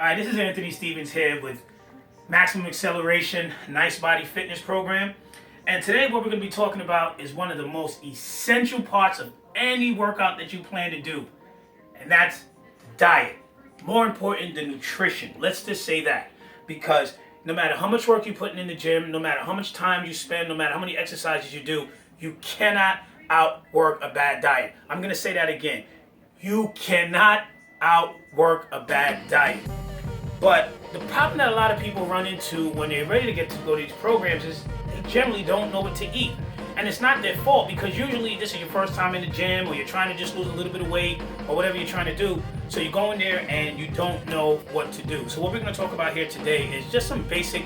All right, this is Anthony Stevens here with Maximum Acceleration Nice Body Fitness Program. And today what we're going to be talking about is one of the most essential parts of any workout that you plan to do. And that's diet. More important than nutrition. Let's just say that. Because no matter how much work you're putting in the gym, no matter how much time you spend, no matter how many exercises you do, you cannot outwork a bad diet. I'm going to say that again. You cannot outwork a bad diet. But the problem that a lot of people run into when they're ready to go to these programs is they generally don't know what to eat. And it's not their fault, because usually this is your first time in the gym, or you're trying to just lose a little bit of weight, or whatever you're trying to do. So you go in there and you don't know what to do. So what we're going to talk about here today is just some basic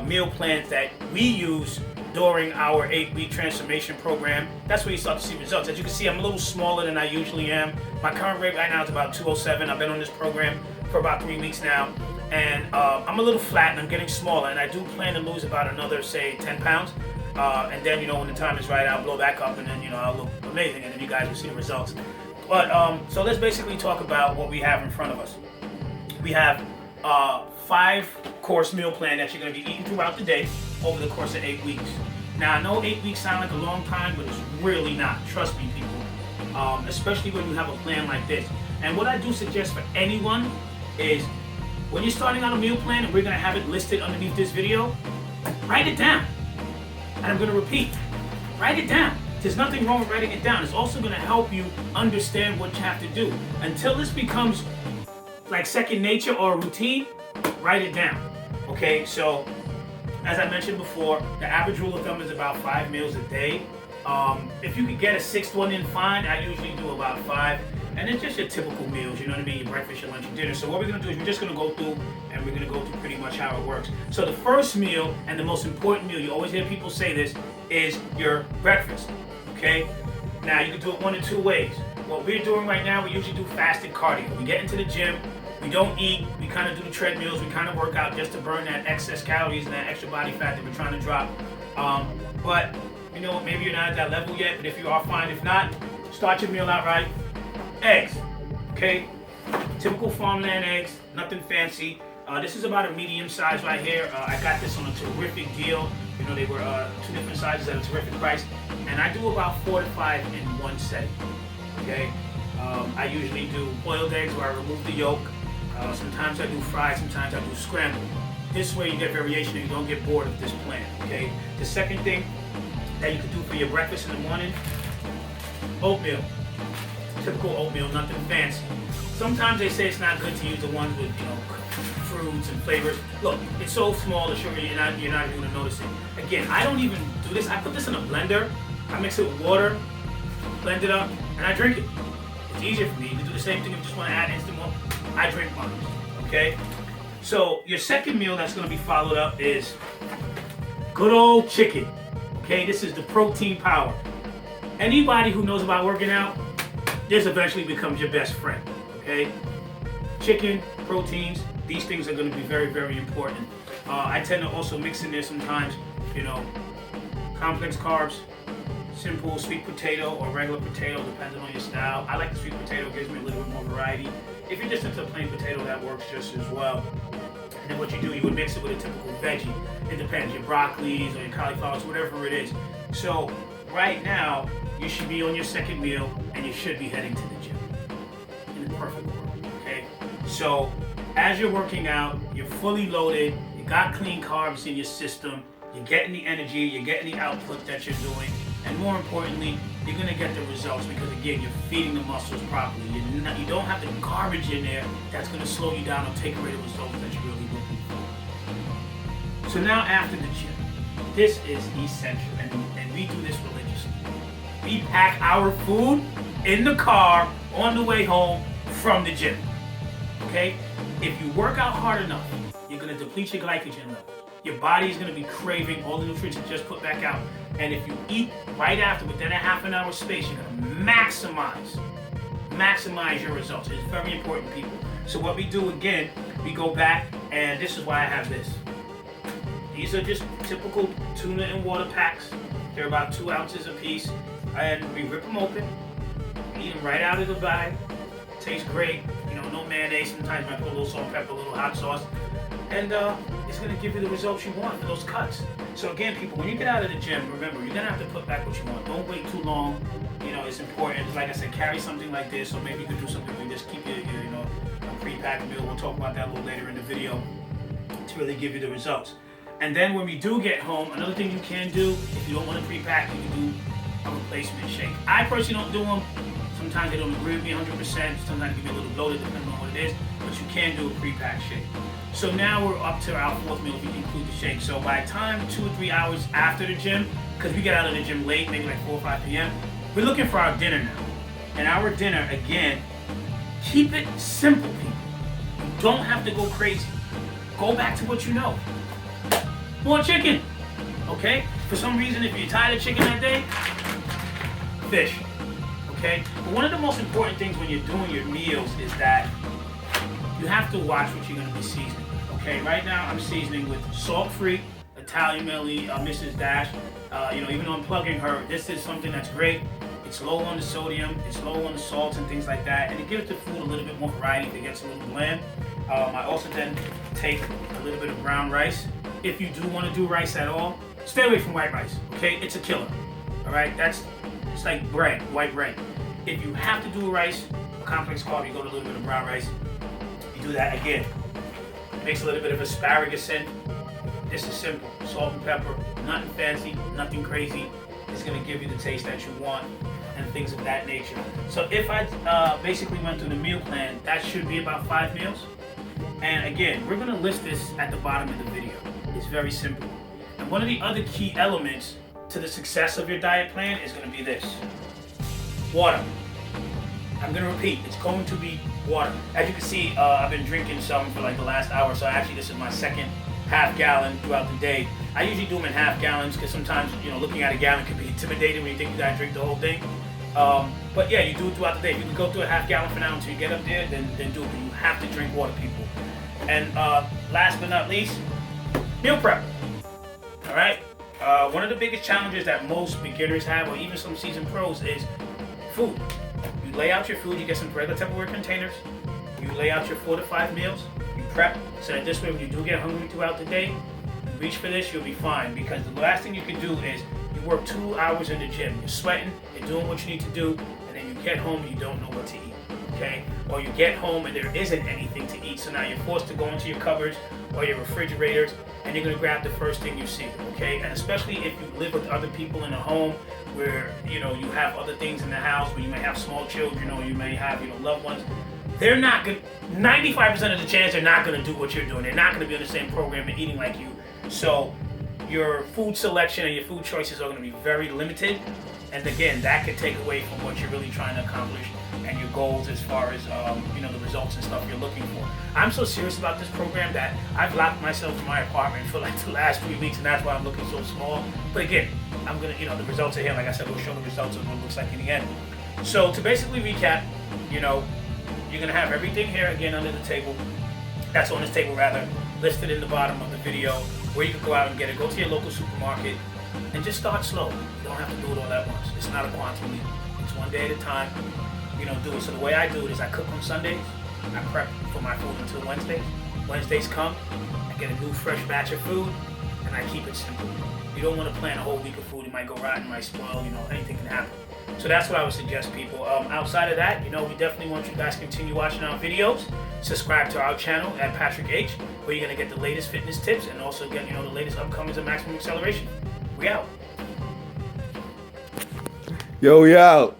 meal plans that we use during our 8-week transformation program. That's where you start to see results. As you can see, I'm a little smaller than I usually am. My current weight right now is about 207. I've been on this program for about 3 weeks now. And I'm a little flat and I'm getting smaller. And I do plan to lose about another, say, 10 pounds. And then, when the time is right, I'll blow back up and then, I'll look amazing. And then you guys will see the results. But so let's basically talk about what we have in front of us. We have 5-course meal plan that you're going to be eating throughout the day over the course of 8 weeks. Now, I know 8 weeks sound like a long time, but it's really not. Trust me, people. Especially when you have a plan like this. And what I do suggest for anyone is when you're starting on a meal plan, and we're going to have it listed underneath this video, write it down. And I'm going to repeat, write it down. There's nothing wrong with writing it down. It's also going to help you understand what you have to do. Until this becomes like second nature or routine, write it down. Okay, so as I mentioned before, the average rule of thumb is about 5 meals a day. If you could get a 6th one in, fine. I usually do about 5. And it's just your typical meals, you know what I mean? Your breakfast, your lunch, your dinner. So what we're going to do is we're just going to go through, and we're going to go through pretty much how it works. So the first meal, and the most important meal, you always hear people say this, is your breakfast, okay? Now, you can do it one of 2 ways. What we're doing right now, we usually do fasted cardio. We get into the gym, we don't eat, we kind of do the treadmills, we kind of work out just to burn that excess calories and that extra body fat that we're trying to drop. But, maybe you're not at that level yet, but if you are, fine. If not, start your meal out right. Eggs, okay? Typical farmland eggs, nothing fancy. This is about a medium size right here. I got this on a terrific deal. They were 2 different sizes at a terrific price. And I do about 4 to 5 in one setting, okay? I usually do boiled eggs where I remove the yolk. Sometimes I do fried, sometimes I do scrambled. This way you get variation and you don't get bored of this plan, okay? The second thing that you can do for your breakfast in the morning, oatmeal. Typical oatmeal, nothing fancy. Sometimes they say it's not good to use the ones with, fruits and flavors. Look, it's so small the sugar you're not even gonna notice it. Again, I don't even do this. I put this in a blender. I mix it with water, blend it up, and I drink it. It's easier for me. You can do the same thing if you just want to add instant milk. I drink mine. Okay? So your second meal that's gonna be followed up is good old chicken. Okay, this is the protein power. Anybody who knows about working out, this eventually becomes your best friend, okay? Chicken, proteins, these things are going to be very, very important. I tend to also mix in there sometimes, complex carbs, simple sweet potato or regular potato, depending on your style. I like the sweet potato, gives me a little bit more variety. If you're just into plain potato, that works just as well. And then what you do, you would mix it with a typical veggie. It depends, your broccolis or your cauliflowers, whatever it is. So right now, you should be on your second meal and you should be heading to the gym. In the perfect world, okay? So as you're working out, you're fully loaded, you got clean carbs in your system, you're getting the energy, you're getting the output that you're doing, and more importantly, you're gonna get the results because again, you're feeding the muscles properly. You don't have the garbage in there that's gonna slow you down or take away the results that you're really looking for. So now after the gym, this is essential, and we do this religiously. We pack our food in the car on the way home from the gym, okay? If you work out hard enough, you're gonna deplete your glycogen levels. Your body is gonna be craving all the nutrients you just put back out. And if you eat right after, within a half an hour space, you're gonna maximize your results. It's very important, people. So what we do again, we go back, and this is why I have this. These are just typical tuna and water packs. They're about 2 ounces a piece. And we rip them open, eat them right out of the bag. Tastes great, no mayonnaise, sometimes you might put a little salt and pepper, a little hot sauce, and it's gonna give you the results you want for those cuts. So again, people, when you get out of the gym, remember, you're gonna have to put back what you want. Don't wait too long. You know, it's important. Like I said, carry something like this, or maybe you could do something like this. Keep your you know, a pre-packed meal. We'll talk about that a little later in the video to really give you the results. And then when we do get home, another thing you can do, if you don't want to pre-pack, you can do a replacement shake. I personally don't do them. Sometimes they don't agree with me 100%. Sometimes they can be a little bloated depending on what it is. But you can do a pre-packed shake. So now we're up to our fourth meal if we include the shake. So by the time 2 or 3 hours after the gym, because we get out of the gym late, maybe like 4 or 5 p.m., we're looking for our dinner now. And our dinner, again, keep it simple, people. You don't have to go crazy. Go back to what you know. More chicken, okay? For some reason, if you're tired of chicken that day, fish, okay? But one of the most important things when you're doing your meals is that you have to watch what you're gonna be seasoning, okay? Right now, I'm seasoning with salt-free Italian Millie, Mrs. Dash. You know, even though I'm plugging her, this is something that's great. It's low on the sodium, it's low on the salts and things like that, and it gives the food a little bit more variety if it gets a little bland. I also then take a little bit of brown rice. If you do want to do rice at all, stay away from white rice, okay? It's a killer, all right? It's like bread, white bread. If you have to do a rice, a complex carb, you go to a little bit of brown rice. You do that again. Makes a little bit of asparagus in. This is simple, salt and pepper, nothing fancy, nothing crazy. It's gonna give you the taste that you want and things of that nature. So if I basically went through the meal plan, that should be about 5 meals. And again, we're gonna list this at the bottom of the video. It's very simple. And one of the other key elements to the success of your diet plan is gonna be this. Water. I'm gonna repeat, it's going to be water. As you can see, I've been drinking some for like the last hour, so actually this is my second half gallon throughout the day. I usually do them in half gallons because sometimes, you know, looking at a gallon can be intimidating when you think you gotta drink the whole thing. But yeah, you do it throughout the day. If you can go through a half gallon for now until you get up there, then do it. But you have to drink water, people. And last but not least, meal prep. All right. One of the biggest challenges that most beginners have, or even some seasoned pros, is food. You lay out your food. You get some regular Tupperware containers. You lay out your 4 to 5 meals. You prep so that this way, when you do get hungry throughout the day, you reach for this, you'll be fine. Because the last thing you can do is you work 2 hours in the gym. You're sweating. You're doing what you need to do, and then you get home and you don't know what to eat. Okay? Or you get home and there isn't anything to eat, so now you're forced to go into your cupboards or your refrigerators, and you're gonna grab the first thing you see. Okay? And especially if you live with other people in a home where you know you have other things in the house, where you may have small children or you may have loved ones. They're not gonna. 95% of the chance they're not gonna do what you're doing. They're not gonna be on the same program and eating like you. So your food selection and your food choices are gonna be very limited. And again, that could take away from what you're really trying to accomplish and your goals as far as the results and stuff you're looking for. I'm so serious about this program that I've locked myself in my apartment for like the last 3 weeks, and that's why I'm looking so small. But again, I'm gonna, the results are here. Like I said, we'll show the results of what it looks like in the end. So to basically recap, you're gonna have everything here again under the table. That's on this table rather, listed in the bottom of the video, where you can go out and get it. Go to your local supermarket and just start slow. You don't have to do it all at once. It's not a quantum leap. It's one day at a time. Do it. So the way I do it is I cook on Sundays. I prep for my food until Wednesdays. Wednesdays come, I get a new fresh batch of food, and I keep it simple. You don't want to plan a whole week of food. It might go rotten, it might spoil, anything can happen. So that's what I would suggest, people. Outside of that, we definitely want you guys to continue watching our videos. Subscribe to our channel at Patrick H, where you're going to get the latest fitness tips and also get, the latest upcomings of Maximum Acceleration. We out. Yo, we out.